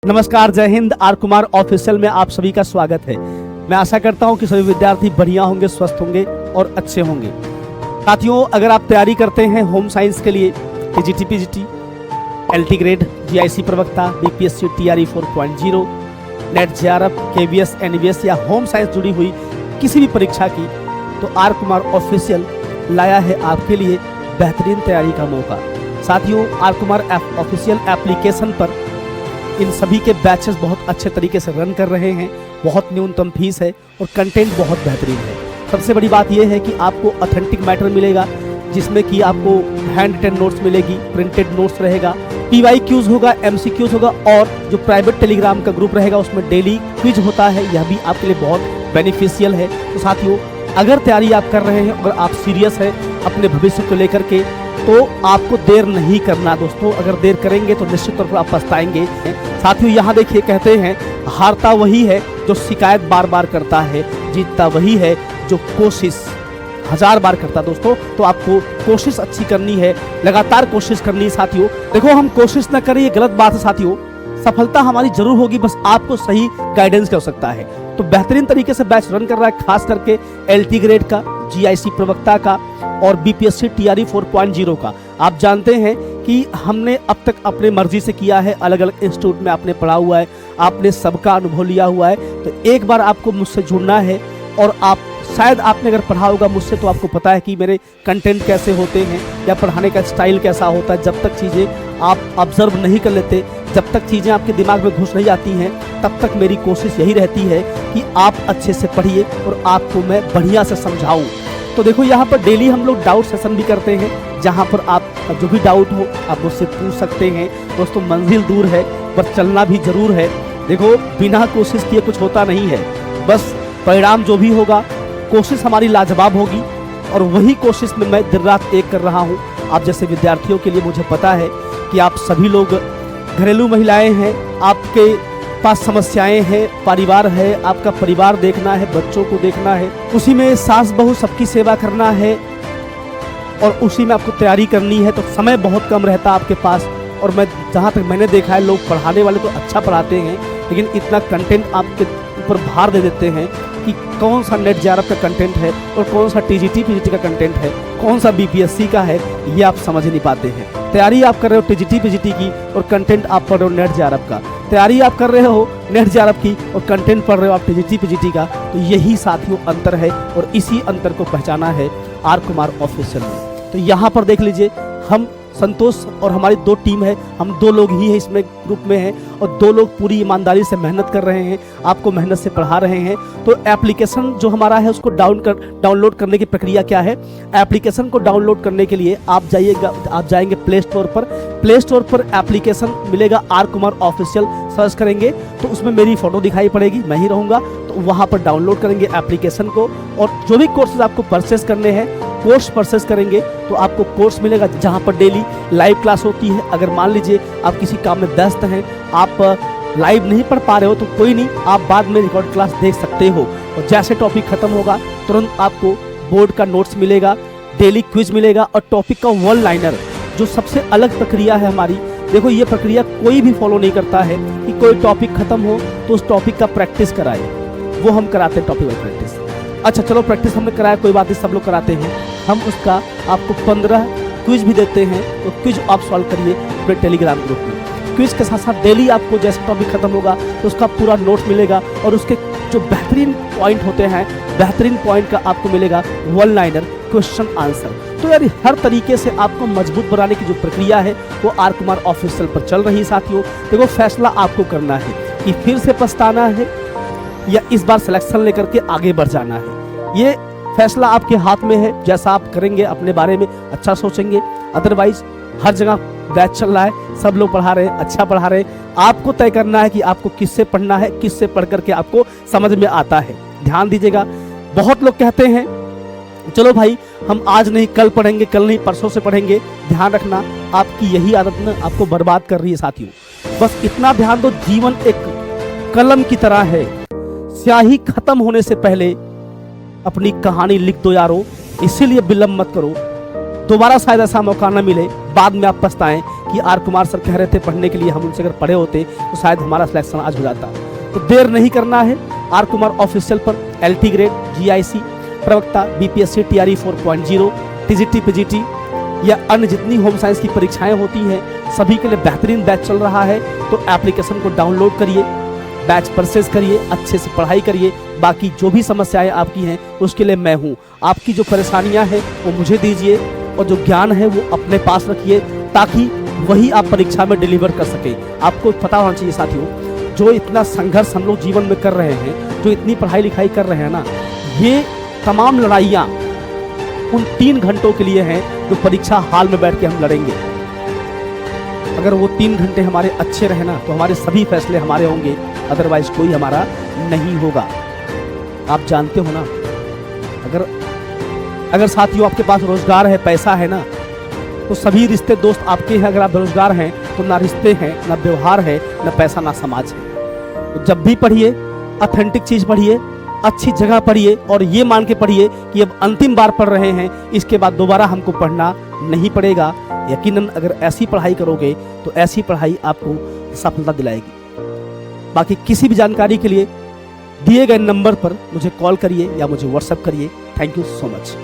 नमस्कार, जय Hind. Are Kumar official में आप सभी का स्वागत है। मैं आशा करता हूं कि सभी विद्यार्थी बढ़िया होंगे, स्वस्थ होंगे और अच्छे होंगे। साथियों, अगर आप तैयारी करते हैं होम साइंस के लिए TGT, PGT, LT grade, GIC प्रवक्ता, BPSC, TRE 4.0, NET, JRF, KVS, NVS या होम साइंस जुड़ी हुई किसी भी परीक्षा की, तो आर कुमार ऑफिशियल लाया है आपके लिए बेहतरीन तैयारी का मौका। साथियों, आर कुमार ऑफिशियल एप्लीकेशन पर इन सभी के बैचेस बहुत अच्छे तरीके से रन कर रहे हैं। बहुत न्यूनतम फीस है और कंटेंट बहुत बेहतरीन है। सबसे बड़ी बात यह है कि आपको ऑथेंटिक मैटर मिलेगा, जिसमें कि आपको हैंड रिटन नोट्स मिलेगी, प्रिंटेड नोट्स रहेगा, पीवाईक्यूज होगा, एमसीक्यूज होगा और जो प्राइवेट टेलीग्राम का ग्रुप रहेगा उसमें डेली क्विज होता है। यह भी आपके लिए बहुत बेनिफिशियल है। तो साथियों, अगर तैयारी आप कर रहे हैं और आप सीरियस है अपने भविष्य को लेकर के, तो आपको देर नहीं करना दोस्तों। अगर देर करेंगे तो निश्चित तौर पर आप पछताएंगे। साथियों, यहाँ देखिए, कहते हैं हारता वही है जो शिकायत बार बार करता है, जीतता वही है जो कोशिश 1000 बार करता। दोस्तों, तो आपको कोशिश अच्छी करनी है, लगातार कोशिश करनी है। साथियों देखो, हम कोशिश ना करें ये गलत बात है। साथियों, सफलता हमारी जरूर होगी, बस आपको सही गाइडेंस की आवश्यकता है। तो बेहतरीन तरीके से बैच रन कर रहा है, खास करके एलटी ग्रेड का, जीआईसी प्रवक्ता का और बीपीएससी टीआरई 4.0 का। आप जानते हैं कि हमने अब तक अपने मर्जी से किया है, अलग अलग इंस्टीट्यूट में आपने पढ़ा हुआ है, आपने सबका अनुभव लिया हुआ है। तो एक बार आपको मुझसे जुड़ना है और आप शायद आपने अगर पढ़ा होगा मुझसे तो आपको पता है कि मेरे कंटेंट कैसे होते हैं या पढ़ाने का स्टाइल कैसा होता है। जब तक चीज़ें आप ऑब्जर्व नहीं कर लेते, जब तक चीज़ें आपके दिमाग में घुस नहीं जाती हैं, तब तक मेरी कोशिश यही रहती है कि आप अच्छे से पढ़िए और आपको मैं बढ़िया से समझाऊँ। तो देखो, यहाँ पर डेली हम लोग डाउट सेशन भी करते हैं, जहाँ पर आप जो भी डाउट हो आप मुझसे पूछ सकते हैं। दोस्तों, मंजिल दूर है पर चलना भी जरूर है। देखो, बिना कोशिश किए कुछ होता नहीं है, बस परिणाम जो भी होगा, कोशिश हमारी लाजवाब होगी। और वही कोशिश में मैं दिन रात एक कर रहा हूँ आप जैसे विद्यार्थियों के लिए। मुझे पता है कि आप सभी लोग घरेलू महिलाएं हैं, आपके पास समस्याएं हैं, परिवार है, आपका परिवार देखना है, बच्चों को देखना है, उसी में सास बहू सबकी सेवा करना है और उसी में आपको तैयारी करनी है। तो समय बहुत कम रहता है आपके पास। और मैं जहाँ तक मैंने देखा है, लोग पढ़ाने वाले तो अच्छा पढ़ाते हैं, लेकिन इतना कंटेंट आपके ऊपर भार दे देते हैं कि कौन सा नेट जेआरएफ का कंटेंट है और कौन सा टीजीटी पीजीटी का कंटेंट है, कौन सा बीपीएससी का है, ये आप समझ ही नहीं पाते हैं। तैयारी आप कर रहे हो टीजीटी पीजीटी की और कंटेंट आप पढ़ रहे हो नेट जेआरएफ का। तैयारी आप कर रहे हो नेट जेआरएफ की और कंटेंट पढ़ रहे हो आप टीजीटी पीजीटी का। तो यही साथियों अंतर है और इसी अंतर को पहचाना है आर कुमार ऑफिशियल में। तो यहाँ पर देख लीजिए, हम संतोष और हमारी 2 टीम है, हम 2 लोग ही हैं इसमें ग्रुप में हैं और 2 लोग पूरी ईमानदारी से मेहनत कर रहे हैं, आपको मेहनत से पढ़ा रहे हैं। तो एप्लीकेशन जो हमारा है उसको डाउनलोड करने की प्रक्रिया क्या है। एप्लीकेशन को डाउनलोड करने के लिए आप जाएंगे प्ले स्टोर पर। प्ले स्टोर पर एप्लीकेशन मिलेगा आर कुमार ऑफिशियल, सर्च करेंगे तो उसमें मेरी फोटो दिखाई पड़ेगी, मैं ही रहूँगा। तो वहाँ पर डाउनलोड करेंगे एप्लीकेशन को और जो भी कोर्सेज आपको परचेस करने हैं, कोर्स परचेस करेंगे तो आपको कोर्स मिलेगा, जहाँ पर डेली लाइव क्लास होती है। अगर मान लीजिए आप किसी काम में व्यस्त हैं, आप लाइव नहीं पढ़ पा रहे हो, तो कोई नहीं, आप बाद में रिकॉर्ड क्लास देख सकते हो। और जैसे टॉपिक खत्म होगा तुरंत आपको बोर्ड का नोट्स मिलेगा, डेली क्विज मिलेगा और टॉपिक का वन लाइनर, जो सबसे अलग प्रक्रिया है हमारी। देखो, ये प्रक्रिया कोई भी फॉलो नहीं करता है कि कोई टॉपिक खत्म हो तो उस टॉपिक का प्रैक्टिस कराए। वो हम कराते हैं टॉपिक वाइज प्रैक्टिस। अच्छा चलो, प्रैक्टिस हमने कराया, कोई बात नहीं, सब लोग कराते हैं। हम उसका आपको 15 क्विज भी देते हैं, तो क्विज आप सॉल्व करिए अपने टेलीग्राम ग्रुप में। क्विज के साथ साथ डेली आपको जैसे टॉपिक खत्म होगा तो उसका पूरा नोट मिलेगा और उसके जो बेहतरीन पॉइंट होते हैं, बेहतरीन पॉइंट का आपको मिलेगा वन लाइनर क्वेश्चन आंसर। तो यार, हर तरीके से आपको मजबूत बनाने की जो प्रक्रिया है वो आर कुमार ऑफिशियल पर चल रही है। साथियों देखो, फैसला आपको करना है कि फिर से पछताना है या इस बार सिलेक्शन लेकर के आगे बढ़ जाना है। ये फैसला आपके हाथ में है। जैसा आप करेंगे, अपने बारे में अच्छा सोचेंगे। अदरवाइज हर जगह बैच चल रहा है, सब लोग पढ़ा रहे हैं, अच्छा पढ़ा रहे हैं। आपको तय करना है कि आपको किससे पढ़ना है, किससे पढ़ करके आपको समझ में आता है। ध्यान दीजिएगा, बहुत लोग कहते हैं चलो भाई हम आज नहीं कल पढ़ेंगे, कल नहीं परसों से पढ़ेंगे। ध्यान रखना, आपकी यही आदत ना आपको बर्बाद कर रही है। साथियों बस इतना ध्यान दो, जीवन एक कलम की तरह है, स्याही खत्म होने से पहले अपनी कहानी लिख दो यारो। इसीलिए विलंब मत करो, दोबारा शायद ऐसा मौका न मिले, बाद में आप पछताएं कि आर कुमार सर कह रहे थे पढ़ने के लिए, हम उनसे अगर पढ़े होते तो शायद हमारा सिलेक्शन आज हो जाता। तो देर नहीं करना है, आर कुमार ऑफिशियल पर LT ग्रेड, GIC, प्रवक्ता, BPSC TRE 4.0, TGT PGT या अन्य जितनी होम साइंस की परीक्षाएं होती हैं सभी के लिए बेहतरीन बैच चल रहा है। तो एप्लीकेशन को डाउनलोड करिए, बैच परचेज करिए, अच्छे से पढ़ाई करिए। बाकी जो भी समस्याएं आपकी हैं उसके लिए मैं हूं। आपकी जो परेशानियां हैं वो मुझे दीजिए और जो ज्ञान है वो अपने पास रखिए ताकि वही आप परीक्षा में डिलीवर कर सके। आपको पता होना चाहिए साथियों, जो इतना संघर्ष हम लोग जीवन में कर रहे हैं, जो इतनी पढ़ाई लिखाई कर रहे हैं ना, ये तमाम लड़ाइयाँ उन 3 घंटों के लिए हैं जो परीक्षा हॉल में बैठ के हम लड़ेंगे। अगर वो 3 घंटे हमारे अच्छे रहे ना तो हमारे सभी फैसले हमारे होंगे, अदरवाइज कोई हमारा नहीं होगा। आप जानते हो ना, अगर साथियों आपके पास रोजगार है, पैसा है ना, तो सभी रिश्ते दोस्त आपके हैं। अगर आप बेरोजगार हैं तो ना रिश्ते हैं, ना व्यवहार है, ना पैसा, ना समाज है। तो जब भी पढ़िए ऑथेंटिक चीज़ पढ़िए, अच्छी जगह पढ़िए और ये मान के पढ़िए कि अब अंतिम बार पढ़ रहे हैं, इसके बाद दोबारा हमको पढ़ना नहीं पड़ेगा। यकीनन अगर ऐसी पढ़ाई करोगे तो ऐसी पढ़ाई आपको सफलता दिलाएगी। बाकी किसी भी जानकारी के लिए दिए गए नंबर पर मुझे कॉल करिए या मुझे व्हाट्सएप करिए। Thank you so much.